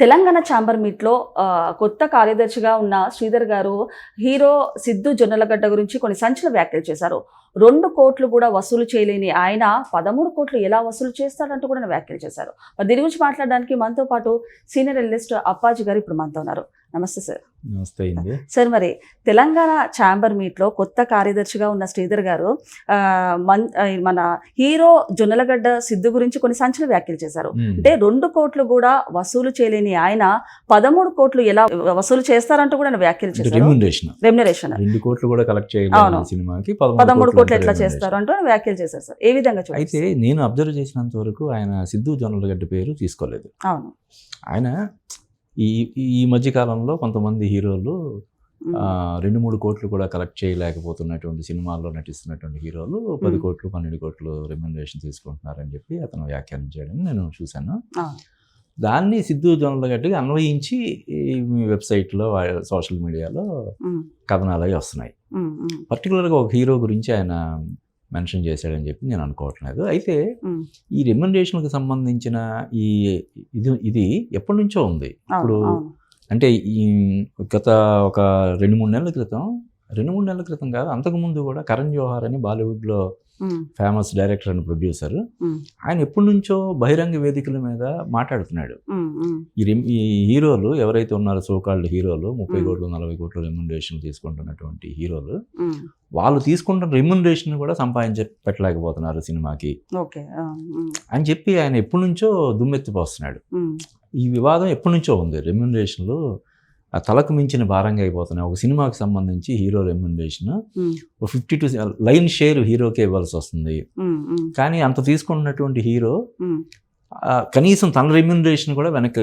Telangana chamber మీట్లో కొత్త కార్యదర్శిగా ఉన్న శ్రీధర్ గారు హీరో సిద్ధు జొన్నలగడ్డ గురించి కొన్ని సంచలన వ్యాఖ్యలు చేశారు. 2 కోట్లు కూడా వసూలు చేయలేని ఆయన 13 కోట్లు ఎలా వసూలు చేస్తాడంటూ కూడా వ్యాఖ్యలు చేశారు. మరి దీని గురించి మాట్లాడడానికి మనతో పాటు సీనియర్ అనలిస్ట్ అప్పాజీ గారు ఇప్పుడు మనతో ఉన్నారు. నమస్తే సార్. నమస్తే అండి సార్. మరి తెలంగాణ ఛాంబర్ మీట్లో కొత్త కార్యదర్శిగా ఉన్న శ్రీధర్ గారు మన హీరో జొన్నలగడ్డ సిద్ధు గురించి కొన్ని సంచలన వ్యాఖ్యలు చేశారు. అంటే 2 కోట్లు కూడా వసూలు చేయలేని ఆయన 13 కోట్లు ఎలా వసూలు చేస్తారంటూ కూడా వ్యాఖ్యలు చేశారు. రెమ్యునరేషన్ 2 కోట్లు కూడా కలెక్ట్ చేయలేదు సినిమాకి 13 కోట్లు ఎట్లా చేస్తారు అంటూ వ్యాఖ్యలు చేశారు సార్. ఏ విధంగా చూడాలి? అయితే నేను అబ్జర్వ్ చేసినంత వరకు ఆయన సిద్ధు జొన్నలగడ్డ పేరు తీసుకోలేదు. అవును. ఆయన ఈ మధ్య కాలంలో కొంతమంది హీరోలు 2-3 కోట్లు కూడా కలెక్ట్ చేయలేకపోతున్నటువంటి సినిమాల్లో నటిస్తున్నటువంటి హీరోలు 10 కోట్లు 12 కోట్లు రెమ్యునరేషన్ తీసుకుంటున్నారని చెప్పి అతను వ్యాఖ్యానించాడని నేను చూశాను. దాన్ని సిద్ధు జొన్నలగడ్డకి అన్వయించి మీ వెబ్సైట్లో సోషల్ మీడియాలో కథనాలు అవి వస్తున్నాయి. పర్టికులర్గా ఒక హీరో గురించి ఆయన మెన్షన్ చేశాడని చెప్పి నేను అనుకోవట్లేదు. అయితే ఈ రెమ్యునరేషన్కి సంబంధించిన ఇది ఎప్పటి నుంచో ఉంది. ఇప్పుడు అంటే ఈ గత ఒక 2-3 నెలల క్రితం కాదు, అంతకుముందు కూడా కరణ్ జోహార్ అని బాలీవుడ్లో ఫేమస్ డైరెక్టర్ అండ్ ప్రొడ్యూసర్, ఆయన ఎప్పటి నుంచో బహిరంగ వేదికల మీద మాట్లాడుతున్నాడు. ఈ హీరోలు ఎవరైతే ఉన్నారో సోకాల్డ్ హీరోలు 30 కోట్లు 40 కోట్లు రెమ్యునరేషన్ తీసుకుంటున్నటువంటి హీరోలు, వాళ్ళు తీసుకుంటున్న రెమ్యునరేషన్ కూడా పెట్టలేకపోతున్నారు సినిమాకి అని చెప్పి ఆయన ఎప్పటి నుంచో దుమ్మెత్తిపోస్తున్నాడు. ఈ వివాదం ఎప్పటి నుంచో ఉంది. రెమ్యునరేషన్లు ఆ తలకు మించిన భారంగా అయిపోతున్నాయి. ఒక సినిమాకి సంబంధించి hero remuneration 50 to lion share హీరోకే ఇవ్వాల్సి వస్తుంది. కానీ అంత తీసుకున్నటువంటి హీరో కనీసం తన రెమ్యునరేషన్ కూడా వెనక్కి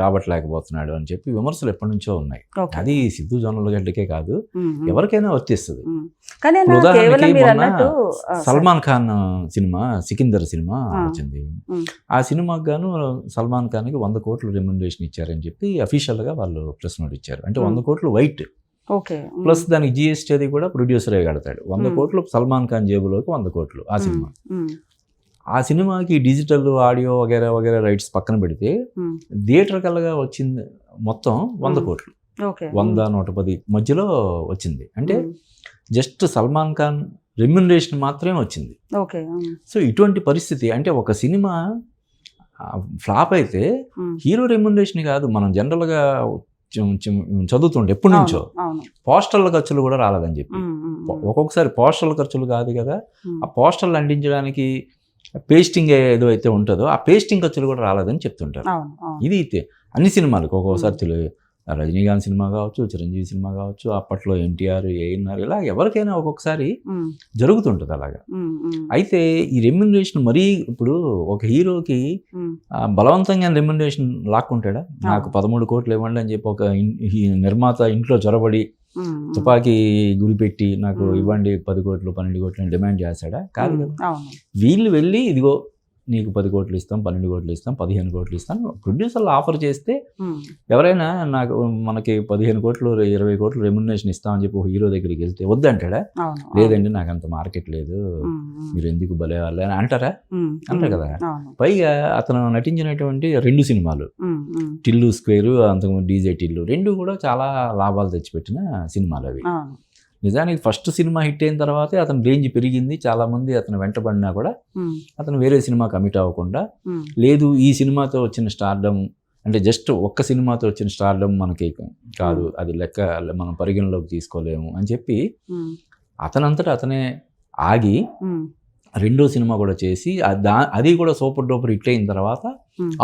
రాబట్టలేకపోతున్నాడు అని చెప్పి విమర్శలు ఎప్పటి నుంచో ఉన్నాయి. అది సిద్ధు జొన్నలగడ్డకే కాదు, ఎవరికైనా వర్తిస్తుంది. సల్మాన్ ఖాన్ సినిమా సికిందర్ సినిమా వచ్చింది. ఆ సినిమాకి గాను సల్మాన్ ఖాన్కి 100 కోట్లు రెమ్యునరేషన్ ఇచ్చారని చెప్పి అఫీషియల్గా వాళ్ళు ప్రెస్ నోట్ ఇచ్చారు. అంటే 100 కోట్లు వైట్ ప్లస్ దానికి జిఎస్టీ అది కూడా ప్రొడ్యూసరే కడతాడు. 100 కోట్లు సల్మాన్ ఖాన్ జేబులోకి 100 కోట్లు ఆ సినిమా. ఆ సినిమాకి డిజిటల్ ఆడియో వగేరా వగేరా రైట్స్ పక్కన పెడితే థియేటర్ కల్గా వచ్చింది మొత్తం 100 కోట్లు, 100-110 మధ్యలో వచ్చింది. అంటే జస్ట్ సల్మాన్ ఖాన్ రెమ్యునరేషన్ మాత్రమే వచ్చింది. సో ఇటువంటి పరిస్థితి, అంటే ఒక సినిమా ఫ్లాప్ అయితే హీరో రెమ్యునరేషన్ కాదు, మనం జనరల్గా చదువుతుండే ఎప్పటి నుంచో పోస్టర్ల ఖర్చులు కూడా రాలేదని చెప్పి. ఒక్కొక్కసారి పోస్టర్ల ఖర్చులు కాదు కదా, ఆ పోస్టర్లు అంటించడానికి పేస్టింగ్ ఏదో అయితే ఉంటుందో ఆ పేస్టింగ్ ఖర్చులు కూడా రాలేదని చెప్తుంటారు. ఇది అన్ని సినిమాలకు ఒక్కొక్కసారి రజనీకాంత్ సినిమా కావచ్చు, చిరంజీవి సినిమా కావచ్చు, అప్పట్లో ఎన్టీఆర్, ఏఎన్ఆర్, ఇలా ఎవరికైనా ఒక్కొక్కసారి జరుగుతుంటుంది అలాగా. అయితే ఈ రెమ్యునరేషన్ మరీ ఇప్పుడు ఒక హీరోకి బలవంతంగా రెమ్యునరేషన్ లాక్కుంటాడా? నాకు 13 కోట్లు ఇవ్వండి అని చెప్పి ఒక నిర్మాత ఇంట్లో చొరబడి తుపాకీ గురిపెట్టి నాకు ఇవ్వండి 10 కోట్లు 12 కోట్లు డిమాండ్ చేస్తాడా? కాదు కదా. వీళ్ళు వెళ్ళి ఇదిగో నీకు 10 కోట్లు ఇస్తాం, 12 కోట్లు ఇస్తాం, 15 కోట్లు ఇస్తాం ప్రొడ్యూసర్లు ఆఫర్ చేస్తే ఎవరైనా మనకి 15 కోట్లు 20 కోట్లు రెమ్యునరేషన్ ఇస్తామని చెప్పి ఒక హీరో దగ్గరికి వెళ్తే వద్దంటాడా? లేదండి నాకు అంత మార్కెట్ లేదు, మీరు ఎందుకు భలే వాళ్ళే అని అంటారా? అంటారు కదా. పైగా అతను నటించినటువంటి 2 సినిమాలు టిల్లు స్క్వేరు, అంతకుముందు డీజే టిల్లు, 2 కూడా చాలా లాభాలు తెచ్చిపెట్టిన సినిమాలు అవి. నిజానికి ఫస్ట్ సినిమా హిట్ అయిన తర్వాతే అతని రేంజ్ పెరిగింది. చాలా మంది అతను వెంటబడినా కూడా అతను వేరే సినిమా కమిట్ అవ్వకుండా, లేదు ఈ సినిమాతో వచ్చిన స్టార్డమ్ అంటే జస్ట్ ఒక్క సినిమాతో వచ్చిన స్టార్డమ్ మనకి కాదు, అది లెక్క మనం పరిగణలోకి తీసుకోలేము అని చెప్పి అతనంతటా అతనే ఆగి 2వ సినిమా కూడా చేసి అది కూడా సూపర్ డూపర్ హిట్ అయిన తర్వాత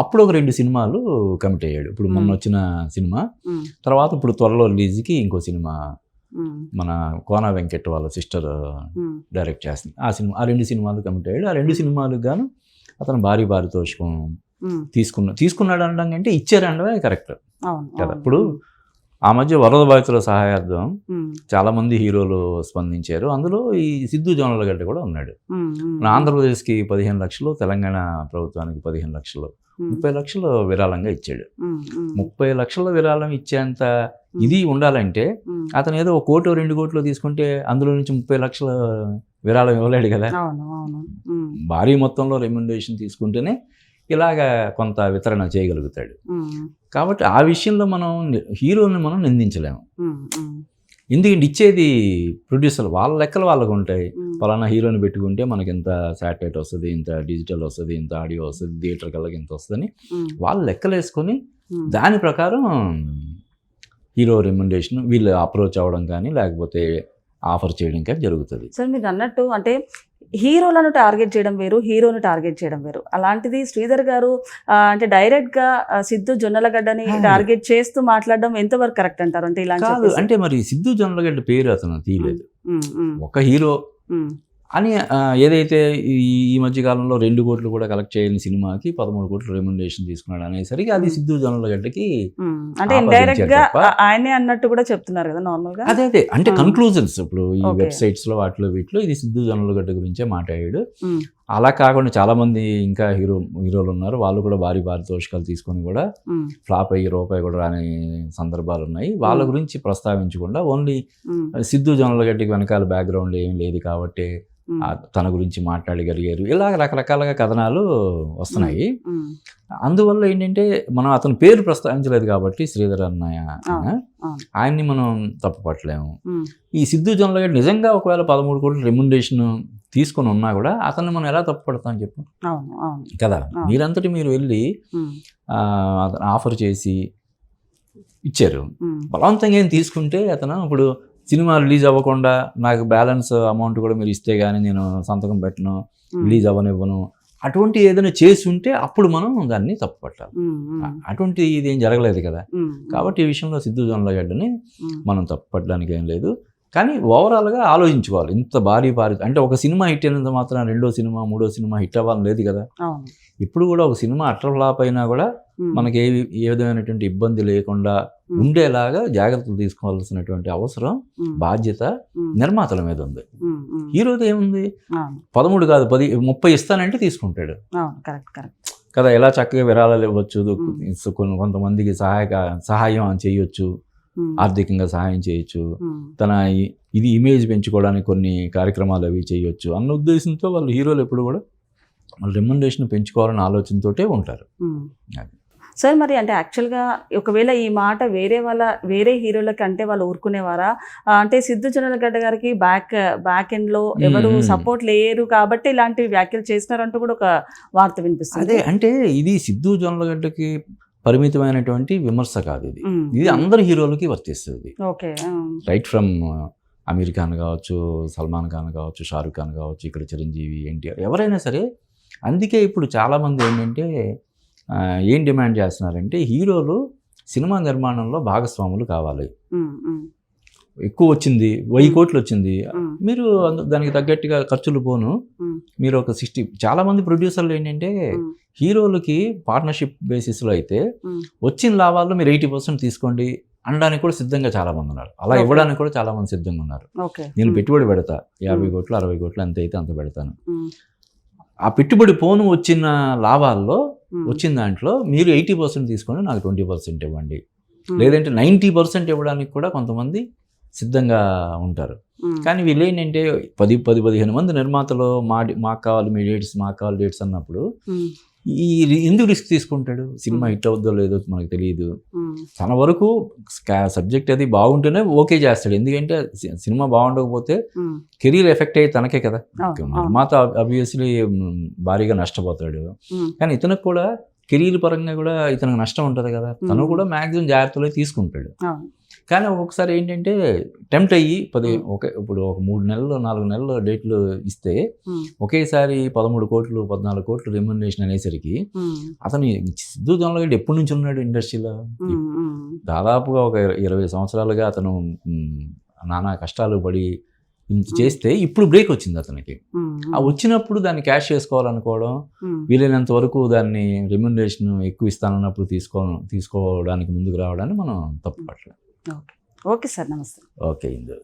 అప్పుడు ఒక 2 సినిమాలు కమిట్ అయ్యాడు. ఇప్పుడు మొన్న వచ్చిన సినిమా తర్వాత ఇప్పుడు త్వరలో రిలీజ్కి ఇంకో సినిమా మన కోన వెంకట్ వాళ్ళ సిస్టర్ డైరెక్ట్ చేస్తుంది. ఆ 2 సినిమాలు కమిట్ అయ్యాడు. ఆ 2 సినిమాలకు గాను అతను భారీ పారితోషికం తీసుకున్నాడు అనడం కంటే ఇచ్చారనడమే కరెక్ట్ కదా. ఇప్పుడు ఆ మధ్య వరద బాధితుల సహాయార్థం చాలా మంది హీరోలు స్పందించారు. అందులో ఈ సిద్ధు జొన్నలగడ్డ కూడా ఉన్నాడు. మన ఆంధ్రప్రదేశ్కి 15 లక్షలు, తెలంగాణ ప్రభుత్వానికి 15 లక్షలు, 30 లక్షలు విరాళంగా ఇచ్చాడు. 30 లక్షల విరాళం ఇచ్చేంత ఇది ఉండాలంటే అతను ఏదో 1 కోటి 2 కోట్లు తీసుకుంటే అందులో నుంచి 30 లక్షల విరాళం ఇవ్వలేడు కదా. భారీ మొత్తంలో రెమ్యునరేషన్ తీసుకుంటేనే ఇలాగా కొంత వితరణ చేయగలుగుతాడు. కాబట్టి ఆ విషయంలో మనం హీరోని మనం నిందించలేము. ఎందుకంటే ఇచ్చేది ప్రొడ్యూసర్, వాళ్ళ లెక్కలు వాళ్ళకు ఉంటాయి. ఫలానా హీరోని పెట్టుకుంటే మనకి ఇంత శాటిలైట్ వస్తుంది, ఇంత డిజిటల్ వస్తుంది, ఇంత ఆడియో వస్తుంది, థియేటర్ కల్లా ఇంత వస్తుందని వాళ్ళు లెక్కలు వేసుకొని దాని ప్రకారం హీరో రెమ్యునరేషన్ వీళ్ళు అప్రోచ్ అవ్వడం కానీ లేకపోతే ఆఫర్ చేయడం కానీ జరుగుతుంది. సార్ మీరు అన్నట్టు అంటే హీరోలను టార్గెట్ చేయడం వేరు, హీరోను టార్గెట్ చేయడం వేరు. అలాంటిది శ్రీధర్ గారు అంటే డైరెక్ట్ గా సిద్ధు జొన్నలగడ్డని టార్గెట్ చేస్తూ మాట్లాడడం ఎంతవరకు కరెక్ట్ అంటారు? అంటే ఇలా అంటే మరి సిద్ధు జొన్నలగడ్డ పేరు అతను తీయలేదు, ఒక హీరో అని ఏదైతే ఈ మధ్య కాలంలో 2 కోట్లు కూడా కలెక్ట్ చేయని సినిమాకి 13 కోట్లు రెమ్యునరేషన్ తీసుకున్నాడు అనేసరికి అది సిద్ధు జొన్నలగడ్డకి అంటే ఇండైరెక్ట్ గా ఆయనే అన్నట్టు కూడా చెప్తున్నారు కదా నార్మల్ గా. అదే అంటే కన్క్లూజన్స్ ఇప్పుడు ఈ వెబ్సైట్స్ లో వాటిలో వీటిలో ఇది సిద్ధు జొన్నలగడ్డ గురించే మాట్లాడాడు. అలా కాకుండా చాలా మంది ఇంకా హీరోలు ఉన్నారు, వాళ్ళు కూడా భారీ పారితోషికాలు తీసుకొని కూడా ఫ్లాప్ అయ్యి రూపాయి కూడా రాని సందర్భాలు ఉన్నాయి. వాళ్ళ గురించి ప్రస్తావించకుండా ఓన్లీ సిద్ధు జొన్నలగడ్డకి వెనకాల బ్యాక్గ్రౌండ్ ఏం లేదు కాబట్టి తన గురించి మాట్లాడగలిగారు, ఇలా రకరకాలుగా కథనాలు వస్తున్నాయి. అందువల్ల ఏంటంటే మనం అతని పేరు ప్రస్తావించలేదు కాబట్టి శ్రీధర్ అన్నయ్య ఆయన్ని మనం తప్పుపట్టలేము. ఈ సిద్ధు జొన్నలగడ్డ నిజంగా ఒకవేళ 13 కోట్ల రెమ్యునరేషన్ తీసుకొని ఉన్నా కూడా అతన్ని మనం ఎలా తప్పుపడతాం చెప్పు కదా. మీరంతటి మీరు వెళ్ళి ఆఫర్ చేసి ఇచ్చారు, బలవంతంగా ఏం తీసుకుంటే అతను ఇప్పుడు సినిమా రిలీజ్ అవ్వకుండా నాకు బ్యాలెన్స్ అమౌంట్ కూడా మీరు ఇస్తే కానీ నేను సంతకం పెట్టను, రిలీజ్ అవ్వనివ్వను, అటువంటి ఏదైనా చేసి ఉంటే అప్పుడు మనం దాన్ని తప్పుపట్టాలి. అటువంటి ఇది ఏం జరగలేదు కదా. కాబట్టి ఈ విషయంలో సిద్ధు జొన్నలగడ్డని మనం తప్పుపట్టడానికి ఏం లేదు. కానీ ఓవరాల్గా ఆలోచించుకోవాలి. ఇంత భారీ అంటే ఒక సినిమా హిట్ అయినంత మాత్రం 2వ సినిమా 3వ సినిమా హిట్ అవ్వాలని లేదు కదా. ఇప్పుడు కూడా ఒక సినిమా అట్టర్ ఫ్లాప్ అయినా కూడా మనకి ఏ విధమైనటువంటి ఇబ్బంది లేకుండా ఉండేలాగా జాగ్రత్తలు తీసుకోవాల్సినటువంటి అవసరం, బాధ్యత నిర్మాతల మీద ఉంది. హీరోది ఏముంది, 13 కాదు 10 30 ఇస్తానంటే తీసుకుంటాడు కదా. ఎలా చక్కగా విరాళాలు ఇవ్వచ్చు, కొంతమందికి సహాయం చేయొచ్చు, ఆర్థికంగా సహాయం చేయొచ్చు, తన ఇది ఇమేజ్ పెంచుకోవడానికి కొన్ని కార్యక్రమాలు అవి చేయొచ్చు అన్న ఉద్దేశంతో వాళ్ళు హీరోలు ఎప్పుడు కూడా వాళ్ళు రెమ్యునరేషన్ పెంచుకోవాలన్న ఆలోచనతోటే ఉంటారు. సార్ మరి అంటే యాక్చువల్గా ఒకవేళ ఈ మాట వేరే హీరోలకి అంటే వాళ్ళు ఊరుకునేవారా? అంటే సిద్ధు జొన్నలగడ్డ గారికి బ్యాక్ ఎండ్లో ఎవరు సపోర్ట్ లేరు కాబట్టి ఇలాంటి వ్యాఖ్యలు చేసినారంటూ కూడా ఒక వార్త వినిపిస్తుంది. అదే అంటే ఇది సిద్ధు జొన్నలగడ్డకి పరిమితమైనటువంటి విమర్శ కాదు, ఇది అందరు హీరోలకి వర్తిస్తుంది. రైట్ ఫ్రమ్ అమీర్ ఖాన్ కావచ్చు, సల్మాన్ ఖాన్ కావచ్చు, షారుఖ్ ఖాన్ కావచ్చు, ఇక్కడ చిరంజీవి, ఎన్టీఆర్, ఎవరైనా సరే. అందుకే ఇప్పుడు చాలామంది ఏంటంటే ఏం డిమాండ్ చేస్తున్నారంటే హీరోలు సినిమా నిర్మాణంలో భాగస్వాములు కావాలి. ఎక్కువ వచ్చింది, 1000 కోట్లు వచ్చింది, మీరు దానికి తగ్గట్టుగా ఖర్చులు పోను మీరు ఒక 60. చాలామంది ప్రొడ్యూసర్లు ఏంటంటే హీరోలకి పార్ట్నర్షిప్ బేసిస్లో అయితే వచ్చిన లాభాల్లో మీరు 80% తీసుకోండి అనడానికి కూడా సిద్ధంగా చాలామంది ఉన్నారు. అలా ఇవ్వడానికి కూడా చాలామంది సిద్ధంగా ఉన్నారు. నేను పెట్టుబడి పెడతా 50 కోట్లు 60 కోట్లు ఎంత అయితే అంత పెడతాను, ఆ పెట్టుబడి పోను వచ్చిన లాభాల్లో వచ్చిన దాంట్లో మీరు 80% తీసుకొని నాకు 20% ఇవ్వండి, లేదంటే 90% ఇవ్వడానికి కూడా కొంతమంది సిద్ధంగా ఉంటారు. కానీ వీళ్ళు ఏంటంటే 10-15 మంది నిర్మాతలు మాకు కావాలి మీ డేట్స్, మాకు కావాలి డేట్స్ అన్నప్పుడు ఎందుకు రిస్క్ తీసుకుంటాడు? సినిమా హిట్ అవుద్దో లేదో మనకు తెలియదు. తన వరకు సబ్జెక్ట్ అది బాగుంటేనే ఓకే చేస్తాడు. ఎందుకంటే సినిమా బాగుండకపోతే కెరీర్ ఎఫెక్ట్ అయ్యి తనకే కదా. నిర్మాత ఆబ్వియస్లీ భారీగా నష్టపోతాడు, కానీ ఇతనికి కూడా కెరీర్ పరంగా కూడా ఇతనికి నష్టం ఉంటుంది కదా. తను కూడా మ్యాక్సిమం జాగ్రత్తలు తీసుకుంటాడు. కానీ ఒక్కొక్కసారి ఏంటంటే టెంప్ట్ అయ్యి ఇప్పుడు ఒక 3 నెలలు 4 నెలలు డేట్లు ఇస్తే ఒకేసారి 13 కోట్లు 14 కోట్లు రెమ్యునరేషన్ అనేసరికి అతను సిద్ధు జొన్నలగడ్డ ఎప్పటి నుంచి ఉన్నాడు ఇండస్ట్రీలో? దాదాపుగా ఒక 20 సంవత్సరాలుగా అతను నానా కష్టాలు పడి ఇంత చేస్తే ఇప్పుడు బ్రేక్ వచ్చింది అతనికి. ఆ వచ్చినప్పుడు దాన్ని క్యాష్ చేసుకోవాలనుకోవడం, వీలైనంత వరకు దాన్ని రెమ్యునరేషన్ ఎక్కువ ఇస్తానన్నప్పుడు తీసుకోవడానికి ముందుకు రావడాన్ని మనం తప్పు పట్టలేం. ఓకే సార్, నమస్తే. ఓకే ఇందు.